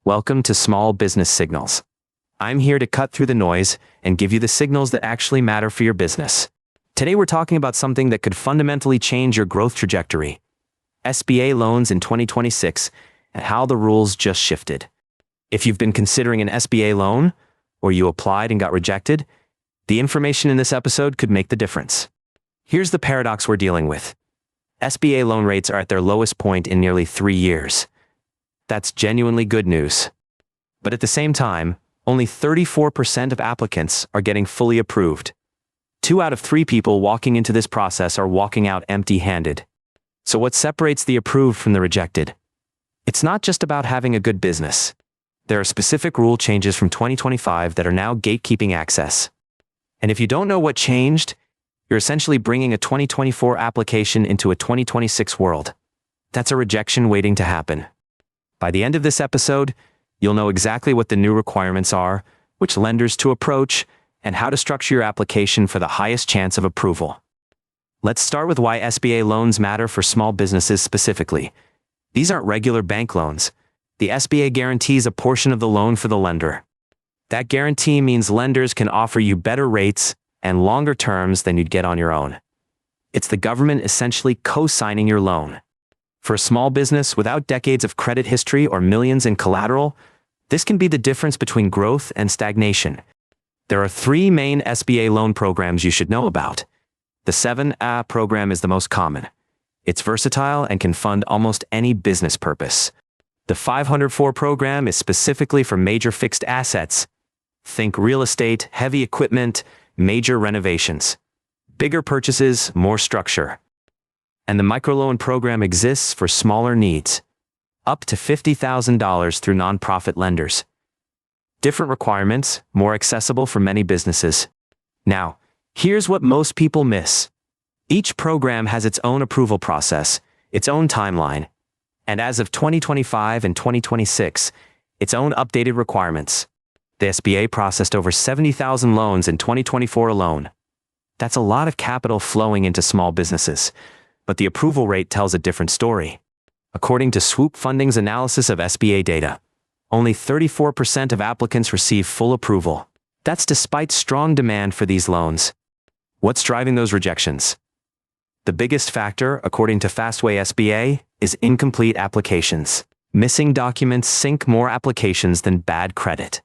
Welcome to Small Business Signals. I'm here to cut through the noise and give you the signals that actually matter for your business. Today we're talking about something that could fundamentally change your growth trajectory. SBA loans in 2026 and how the rules just shifted. If you've been considering an SBA loan, or you applied and got rejected, the information in this episode could make the difference. Here's the paradox we're dealing with. SBA loan rates are at their lowest point in nearly 3 years. That's genuinely good news. But at the same time, only 34% of applicants are getting fully approved. 2 out of 3 people walking into this process are walking out empty-handed. So what separates the approved from the rejected? It's not just about having a good business. There are specific rule changes from 2025 that are now gatekeeping access. And if you don't know what changed, you're essentially bringing a 2024 application into a 2026 world. That's a rejection waiting to happen. By the end of this episode, you'll know exactly what the new requirements are, which lenders to approach, and how to structure your application for the highest chance of approval. Let's start with why SBA loans matter for small businesses specifically. These aren't regular bank loans. The SBA guarantees a portion of the loan for the lender. That guarantee means lenders can offer you better rates and longer terms than you'd get on your own. It's the government essentially co-signing your loan. For a small business without decades of credit history or millions in collateral, this can be the difference between growth and stagnation. There are 3 main SBA loan programs you should know about. The 7A program is the most common. It's versatile and can fund almost any business purpose. The 504 program is specifically for major fixed assets. Think real estate, heavy equipment, major renovations. Bigger purchases, more structure. And the microloan program exists for smaller needs, up to $50,000 through nonprofit lenders. Different requirements, more accessible for many businesses. Now, here's what most people miss. Each program has its own approval process, its own timeline, and as of 2025 and 2026, its own updated requirements. The SBA processed over 70,000 loans in 2024 alone. That's a lot of capital flowing into small businesses. But the approval rate tells a different story. According to Swoop Funding's analysis of SBA data, only 34% of applicants receive full approval. That's despite strong demand for these loans. What's driving those rejections? The biggest factor, according to Fastway SBA, is incomplete applications. Missing documents sink more applications than bad credit.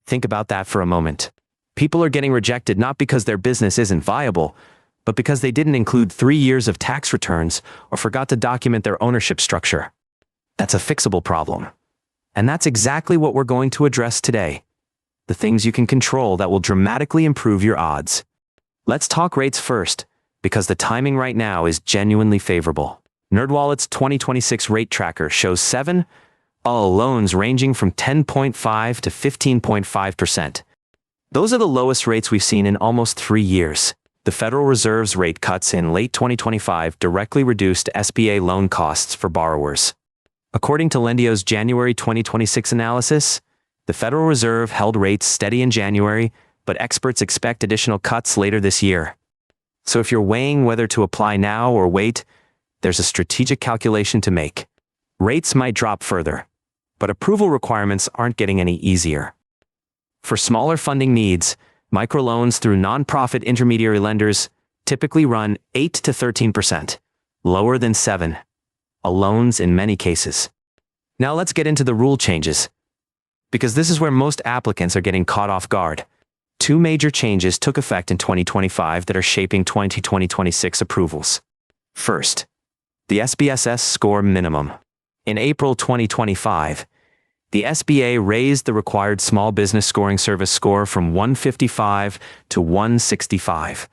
Think about that for a moment. People are getting rejected not because their business isn't viable, but because they didn't include 3 years of tax returns or forgot to document their ownership structure. That's a fixable problem. And that's exactly what we're going to address today. The things you can control that will dramatically improve your odds. Let's talk rates first, because the timing right now is genuinely favorable. NerdWallet's 2026 rate tracker shows 7 loans ranging from 10.5 to 15.5%. Those are the lowest rates we've seen in almost 3 years. The Federal Reserve's rate cuts in late 2025 directly reduced SBA loan costs for borrowers. According to Lendio's January 2026 analysis, the Federal Reserve held rates steady in January, but experts expect additional cuts later this year. So if you're weighing whether to apply now or wait, there's a strategic calculation to make. Rates might drop further, but approval requirements aren't getting any easier. For smaller funding needs, microloans through nonprofit intermediary lenders typically run 8 to 13%, lower than 7 loans in many cases. Now let's get into the rule changes, because this is where most applicants are getting caught off guard. 2 major changes took effect in 2025 that are shaping 2026 approvals. First, the SBSS score minimum. In April 2025, the SBA raised the required small business scoring service score from 155 to 165.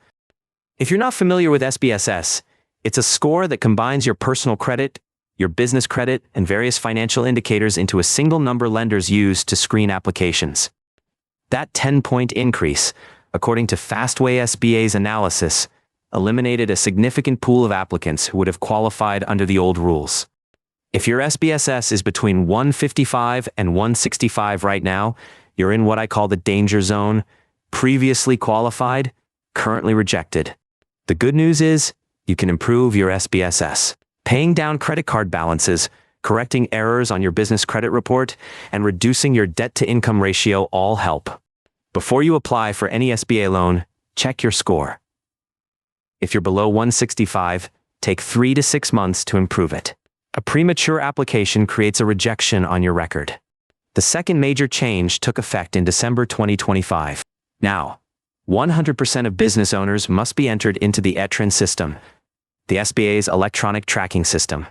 If you're not familiar with SBSS, it's a score that combines your personal credit, your business credit, and various financial indicators into a single number lenders use to screen applications. That 10-point increase, according to Fastway SBA's analysis, eliminated a significant pool of applicants who would have qualified under the old rules. If your SBSS is between 155 and 165 right now, you're in what I call the danger zone: previously qualified, currently rejected. The good news is, you can improve your SBSS. Paying down credit card balances, correcting errors on your business credit report, and reducing your debt-to-income ratio all help. Before you apply for any SBA loan, check your score. If you're below 165, take 3 to 6 months to improve it. A premature application creates a rejection on your record. The second major change took effect in December 2025. Now, 100% of business owners must be entered into the ETRAN system, the SBA's electronic tracking system.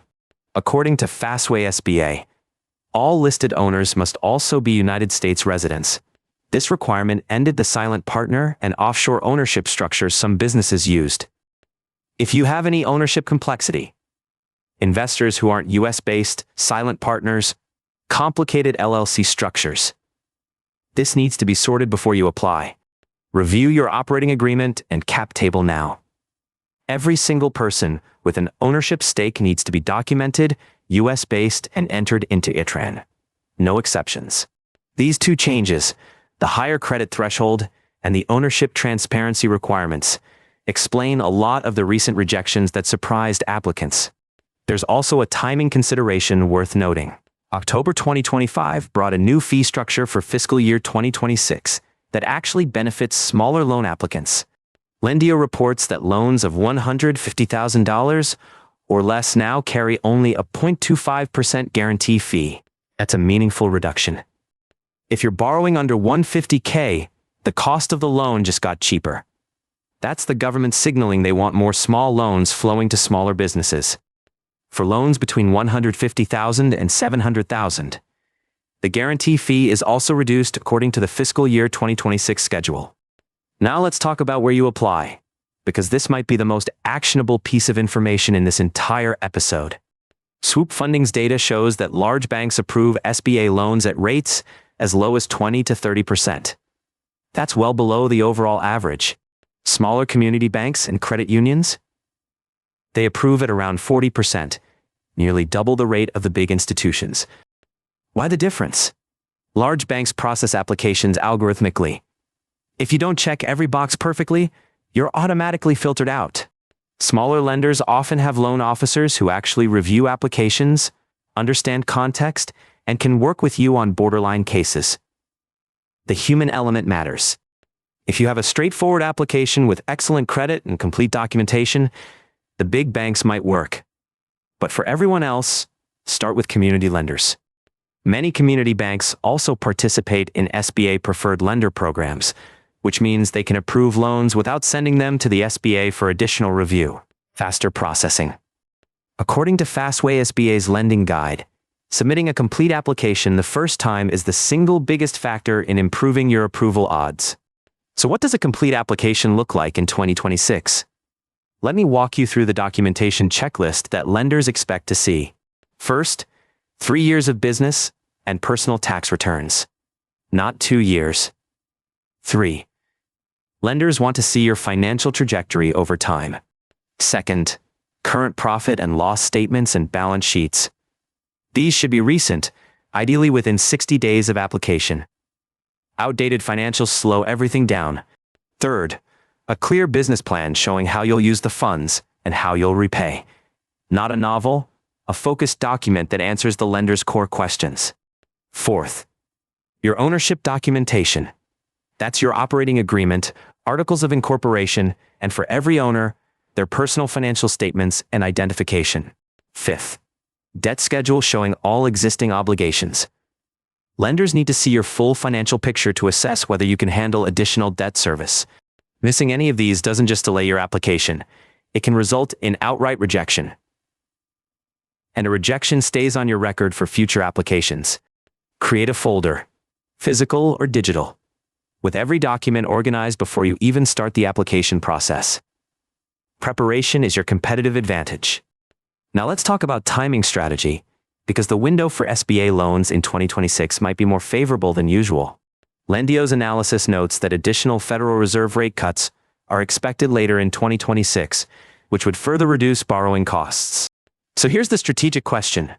According to Fastway SBA, all listed owners must also be United States residents. This requirement ended the silent partner and offshore ownership structures some businesses used. If you have any ownership complexity, investors who aren't US-based, silent partners, complicated LLC structures, this needs to be sorted before you apply. Review your operating agreement and cap table now. Every single person with an ownership stake needs to be documented, US-based, and entered into ETRAN. No exceptions. These two changes, the higher credit threshold and the ownership transparency requirements, explain a lot of the recent rejections that surprised applicants. There's also a timing consideration worth noting. October 2025 brought a new fee structure for fiscal year 2026 that actually benefits smaller loan applicants. Lendio reports that loans of $150,000 or less now carry only a 0.25% guarantee fee. That's a meaningful reduction. If you're borrowing under $150K, the cost of the loan just got cheaper. That's the government signaling they want more small loans flowing to smaller businesses. For loans between $150,000 and $700,000, the guarantee fee is also reduced according to the fiscal year 2026 schedule. Now let's talk about where you apply, because this might be the most actionable piece of information in this entire episode. Swoop Funding's data shows that large banks approve SBA loans at rates as low as 20 to 30%. That's well below the overall average. Smaller community banks and credit unions, they approve at around 40%, nearly double the rate of the big institutions. Why the difference? Large banks process applications algorithmically. If you don't check every box perfectly, you're automatically filtered out. Smaller lenders often have loan officers who actually review applications, understand context, and can work with you on borderline cases. The human element matters. If you have a straightforward application with excellent credit and complete documentation, the big banks might work. But for everyone else, start with community lenders. Many community banks also participate in SBA preferred lender programs, which means they can approve loans without sending them to the SBA for additional review. Faster processing. According to Fastway SBA's lending guide, submitting a complete application the first time is the single biggest factor in improving your approval odds. So what does a complete application look like in 2026? Let me walk you through the documentation checklist that lenders expect to see. First, 3 years of business and personal tax returns. Not 2 years. 3. Lenders want to see your financial trajectory over time. Second, current profit and loss statements and balance sheets. These should be recent, ideally within 60 days of application. Outdated financials slow everything down. Third, a clear business plan showing how you'll use the funds and how you'll repay. Not a novel, a focused document that answers the lender's core questions. Fourth, your ownership documentation. That's your operating agreement, articles of incorporation, and for every owner, their personal financial statements and identification. Fifth, debt schedule showing all existing obligations. Lenders need to see your full financial picture to assess whether you can handle additional debt service. Missing any of these doesn't just delay your application, it can result in outright rejection. And a rejection stays on your record for future applications. Create a folder, physical or digital, with every document organized before you even start the application process. Preparation is your competitive advantage. Now let's talk about timing strategy, because the window for SBA loans in 2026 might be more favorable than usual. Lendio's analysis notes that additional Federal Reserve rate cuts are expected later in 2026, which would further reduce borrowing costs. So here's the strategic question.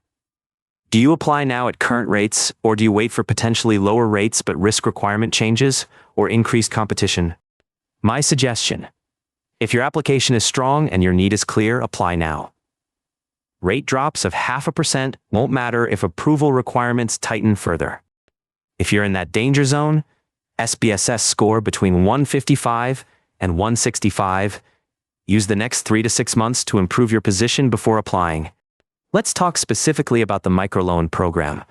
Do you apply now at current rates, or do you wait for potentially lower rates but risk requirement changes or increased competition? My suggestion: if your application is strong and your need is clear, apply now. Rate drops of 0.5% won't matter if approval requirements tighten further. If you're in that danger zone, SBSS score between 155 and 165. Use the next 3 to 6 months to improve your position before applying. Let's talk specifically about the microloan program,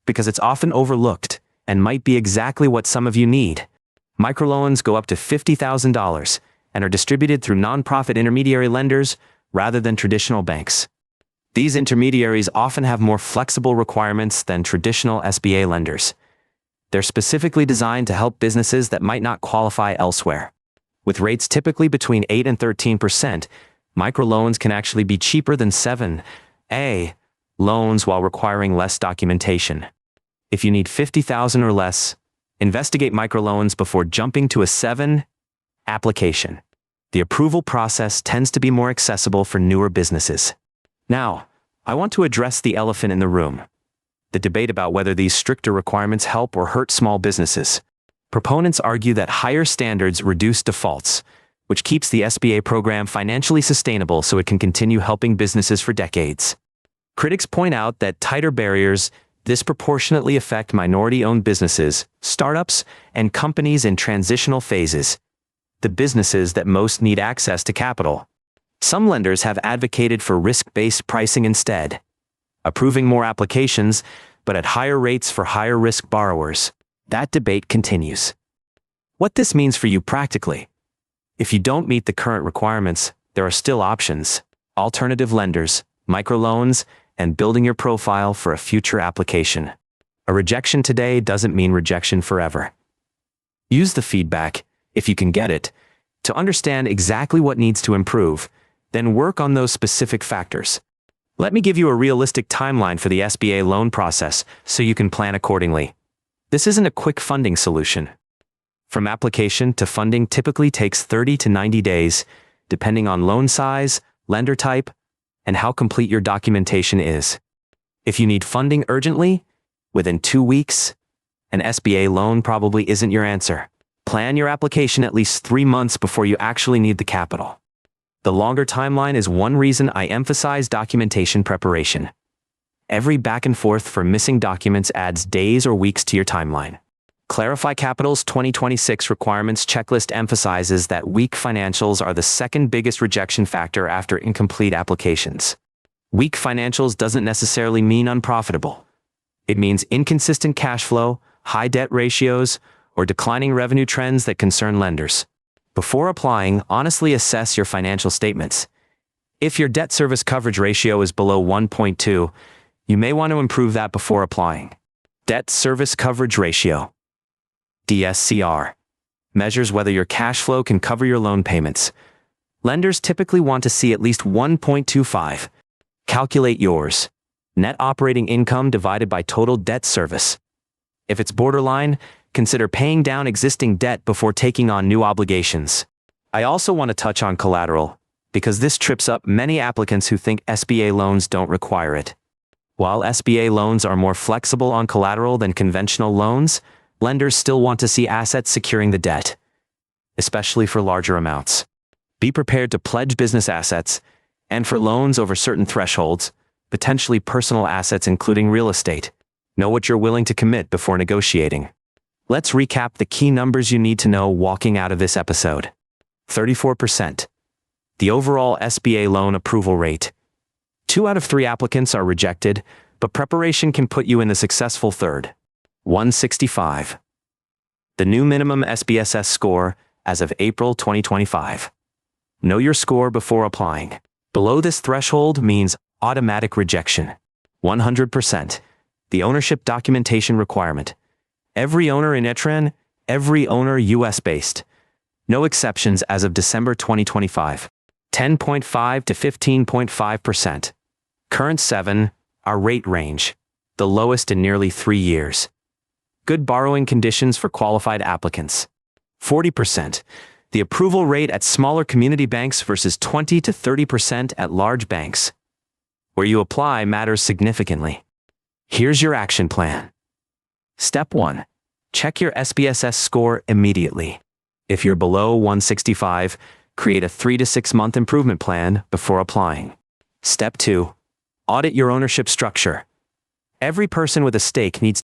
because it's often overlooked and might be exactly what some of you need. Microloans go up to $50,000 and are distributed through nonprofit intermediary lenders rather than traditional banks. These intermediaries often have more flexible requirements than traditional SBA lenders. They're specifically designed to help businesses that might not qualify elsewhere. With rates typically between 8 and 13%, microloans can actually be cheaper than 7A loans while requiring less documentation. If you need $50,000 or less, investigate microloans before jumping to a 7 application. The approval process tends to be more accessible for newer businesses. Now, I want to address the elephant in the room: the debate about whether these stricter requirements help or hurt small businesses. Proponents argue that higher standards reduce defaults, which keeps the SBA program financially sustainable so it can continue helping businesses for decades. Critics point out that tighter barriers disproportionately affect minority-owned businesses, startups, and companies in transitional phases, the businesses that most need access to capital. Some lenders have advocated for risk-based pricing instead, approving more applications, but at higher rates for higher-risk borrowers. That debate continues. What this means for you practically: if you don't meet the current requirements, there are still options: alternative lenders, microloans, and building your profile for a future application. A rejection today doesn't mean rejection forever. Use the feedback, if you can get it, to understand exactly what needs to improve, then work on those specific factors. Let me give you a realistic timeline for the SBA loan process so you can plan accordingly. This isn't a quick funding solution. From application to funding typically takes 30 to 90 days, depending on loan size, lender type, and how complete your documentation is. If you need funding urgently, within 2 weeks, an SBA loan probably isn't your answer. Plan your application at least 3 months before you actually need the capital. The longer timeline is one reason I emphasize documentation preparation. Every back and forth for missing documents adds days or weeks to your timeline. Clarify Capital's 2026 requirements checklist emphasizes that weak financials are the second biggest rejection factor after incomplete applications. Weak financials doesn't necessarily mean unprofitable. It means inconsistent cash flow, high debt ratios, or declining revenue trends that concern lenders. Before applying, honestly assess your financial statements. If your debt service coverage ratio is below 1.2, you may want to improve that before applying. Debt service coverage ratio, DSCR, measures whether your cash flow can cover your loan payments. Lenders typically want to see at least 1.25. Calculate yours. Net operating income divided by total debt service. If it's borderline, consider paying down existing debt before taking on new obligations. I also want to touch on collateral, because this trips up many applicants who think SBA loans don't require it. While SBA loans are more flexible on collateral than conventional loans, lenders still want to see assets securing the debt, especially for larger amounts. Be prepared to pledge business assets, and for loans over certain thresholds, potentially personal assets including real estate. Know what you're willing to commit before negotiating. Let's recap the key numbers you need to know walking out of this episode. 34%. The overall SBA loan approval rate. 2 out of 3 applicants are rejected, but preparation can put you in the successful third. 165. The new minimum SBSS score as of April 2025. Know your score before applying. Below this threshold means automatic rejection. 100%. The ownership documentation requirement. Every owner in ETRAN, every owner US-based. No exceptions as of December 2025. 10.5 to 15.5%. Current 7, our rate range, the lowest in nearly 3 years. Good borrowing conditions for qualified applicants. 40%. The approval rate at smaller community banks versus 20 to 30% at large banks. Where you apply matters significantly. Here's your action plan. Step 1. Check your SBSS score immediately. If you're below 165, create a 3 to 6 month improvement plan before applying. Step 2. Audit your ownership structure. Every person with a stake needs